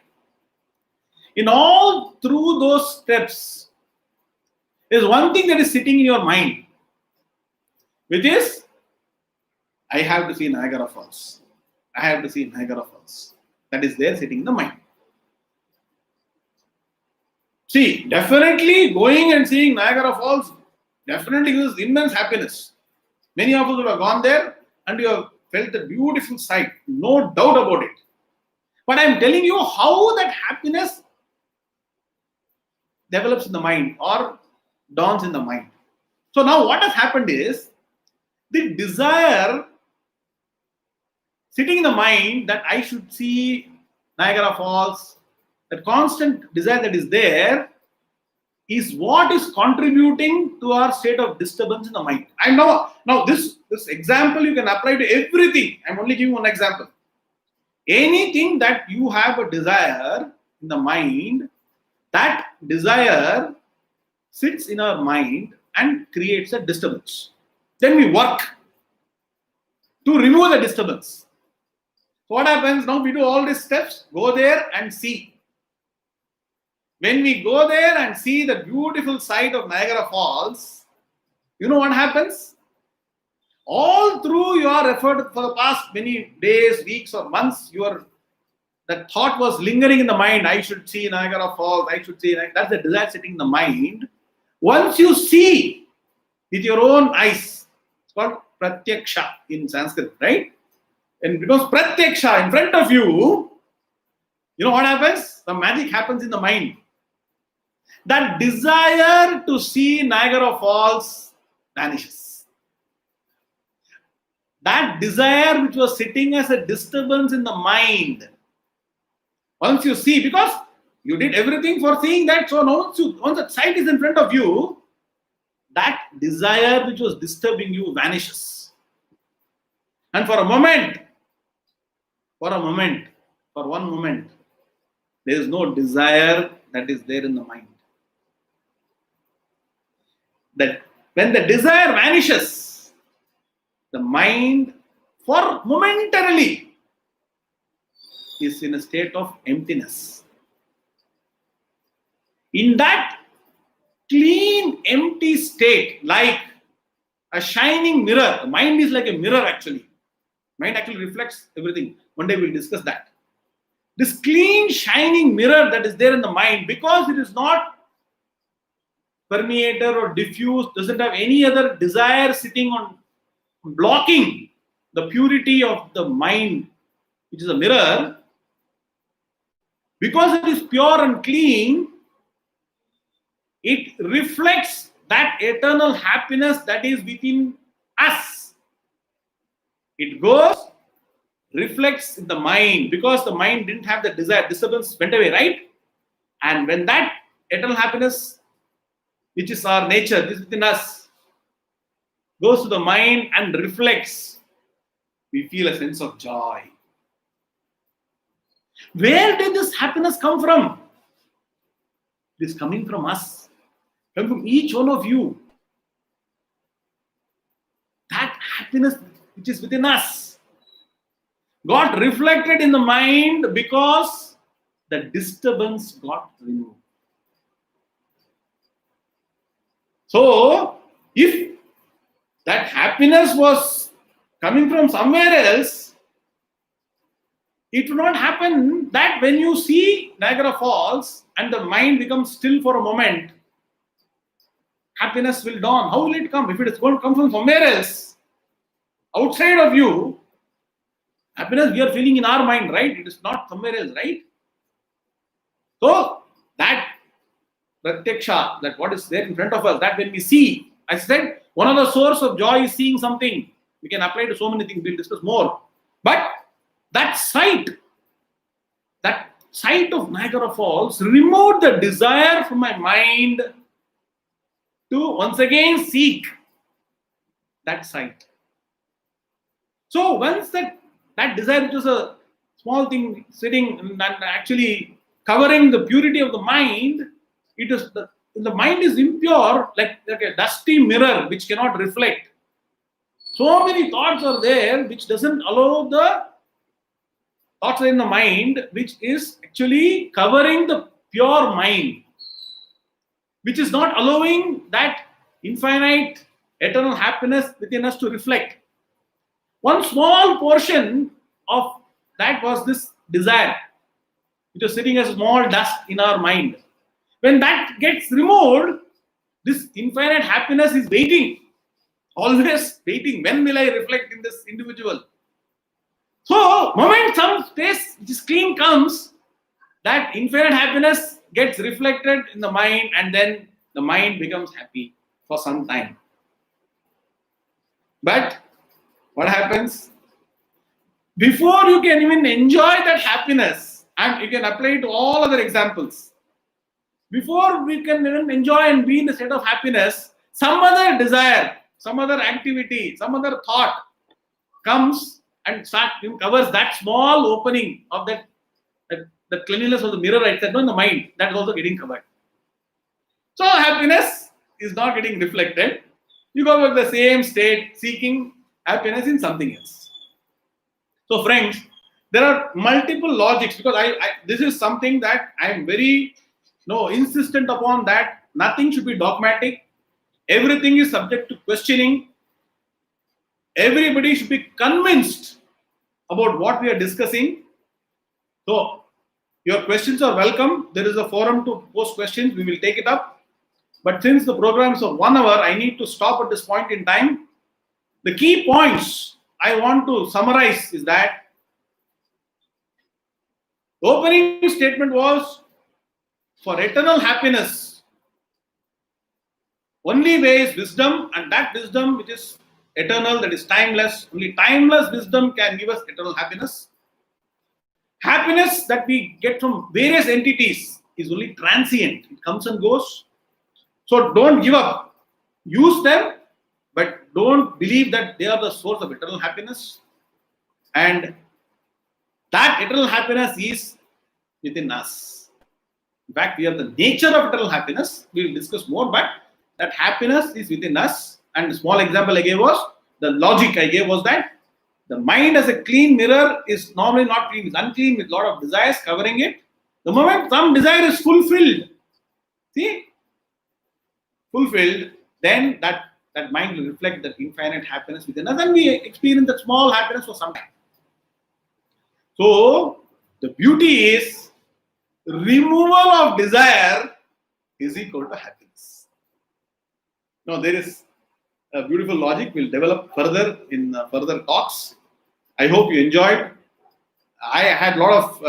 In all through those steps, there's one thing that is sitting in your mind, which is, I have to see Niagara Falls. I have to see Niagara Falls. That is there sitting in the mind. See, definitely going and seeing Niagara Falls definitely gives immense happiness. Many of us would have gone there and you have felt a beautiful sight. No doubt about it. But I am telling you how that happiness develops in the mind or dawns in the mind. So now what has happened is, the desire sitting in the mind that I should see Niagara Falls, that constant desire that is there, is what is contributing to our state of disturbance in the mind. And now this example you can apply to everything. I'm only giving one example. Anything that you have a desire in the mind, that desire sits in our mind and creates a disturbance. Then we work to remove the disturbance. So what happens? Now we do all these steps, go there and see. When we go there and see the beautiful sight of Niagara Falls, you know what happens? All through your effort for the past many days, weeks or months, that thought was lingering in the mind, I should see Niagara Falls, I should see, that's the desire sitting in the mind. Once you see with your own eyes, it's called pratyaksha in Sanskrit, right? And because pratyaksha in front of you, you know what happens? The magic happens in the mind. That desire to see Niagara Falls vanishes. That desire which was sitting as a disturbance in the mind, once you see, because you did everything for seeing that, so now once that sight is in front of you, that desire which was disturbing you vanishes. And for one moment, there is no desire that is there in the mind. That when the desire vanishes, the mind for momentarily is in a state of emptiness. In that clean, empty state, like a shining mirror, the mind is like a mirror actually. Mind actually reflects everything. One day we'll discuss that. This clean, shining mirror that is there in the mind, because it is not permeated or diffused, doesn't have any other desire sitting on blocking the purity of the mind, which is a mirror. Because it is pure and clean, it reflects that eternal happiness that is within us. It goes, reflects in the mind, because the mind didn't have the desire, disturbance went away, right? And when that eternal happiness, which is our nature, this is within us, goes to the mind and reflects, we feel a sense of joy. Where did this happiness come from? It is coming from us, coming from each one of you. That happiness which is within us got reflected in the mind because the disturbance got removed. So, if that happiness was coming from somewhere else, it will not happen that when you see Niagara Falls and the mind becomes still for a moment, happiness will dawn. How will it come? If it is going to come from somewhere else, outside of you, happiness we are feeling in our mind, right? It is not somewhere else, right? So that pratyaksha, that what is there in front of us, that when we see, I said, one of the source of joy is seeing something. We can apply to so many things. We'll discuss more. But that sight of Niagara Falls removed the desire from my mind to once again seek that sight. So once that desire, which was a small thing sitting and actually covering the purity of the mind, the mind is impure, like a dusty mirror which cannot reflect. So many thoughts are there which doesn't allow the thoughts in the mind, which is actually covering the pure mind, which is not allowing that infinite eternal happiness within us to reflect. One small portion of that was this desire, which was sitting as small dust in our mind. When that gets removed, this infinite happiness is waiting, always waiting. When will I reflect in this individual? So, moment some space which is clean comes, that infinite happiness gets reflected in the mind, and then the mind becomes happy for some time. But what happens? Before you can even enjoy that happiness, and you can apply it to all other examples, before we can even enjoy and be in the state of happiness, some other desire, some other activity, some other thought comes and covers that small opening of the cleanliness of the mirror, right? That in the mind, that is also getting covered. So happiness is not getting reflected. You go back to the same state, seeking happiness in something else. So friends, there are multiple logics, because this is something that I am very insistent upon, that nothing should be dogmatic. Everything is subject to questioning. Everybody should be convinced about what we are discussing. So your questions are welcome. There is a forum to post questions. We will take it up. But since the program is of 1 hour, I need to stop at this point in time. The key points I want to summarize is that the opening statement was, for eternal happiness, only way is wisdom, and that wisdom which is eternal, that is timeless. Only timeless wisdom can give us eternal happiness. Happiness that we get from various entities is only transient. It comes and goes. So don't give up. Use them, but don't believe that they are the source of eternal happiness. And that eternal happiness is within us. In fact, we are the nature of eternal happiness. We will discuss more, but that happiness is within us. And the small example I gave was, the logic I gave was that the mind as a clean mirror is normally not clean, it's unclean with a lot of desires covering it. The moment some desire is fulfilled, then that mind will reflect that infinite happiness within us, and we experience that small happiness for some time. So the beauty is, removal of desire is equal to happiness. Now there is a beautiful logic. We'll develop further in further talks. I hope you enjoyed. I had a lot of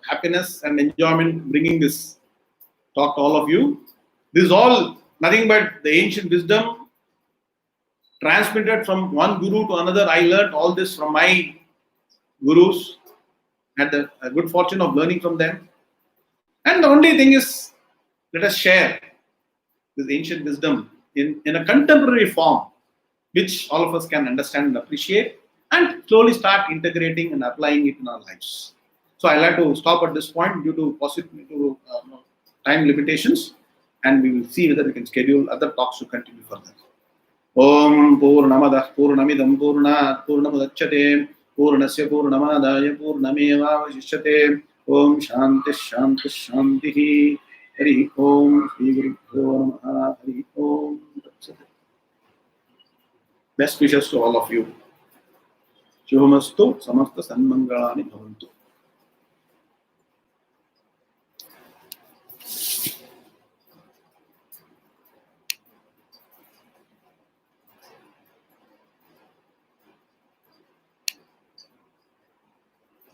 happiness and enjoyment bringing this talk to all of you. This is all nothing but the ancient wisdom transmitted from one guru to another. I learned all this from my gurus. Had the good fortune of learning from them. And the only thing is, let us share this ancient wisdom in a contemporary form, which all of us can understand and appreciate, and slowly start integrating and applying it in our lives. So I'd like to stop at this point due to time limitations, and we will see whether we can schedule other talks to continue further. Om Purnamadah Purnamidam Purnat Purnamudachyate Purnasya Purnamadaya Purnamevavashishyate. Om Shanti Shanti Shanti. Hari Om Shri Guru Namaha. Hari Om. Best wishes to all of you. Shubhamastu, samasta sanmangalani bhavantu.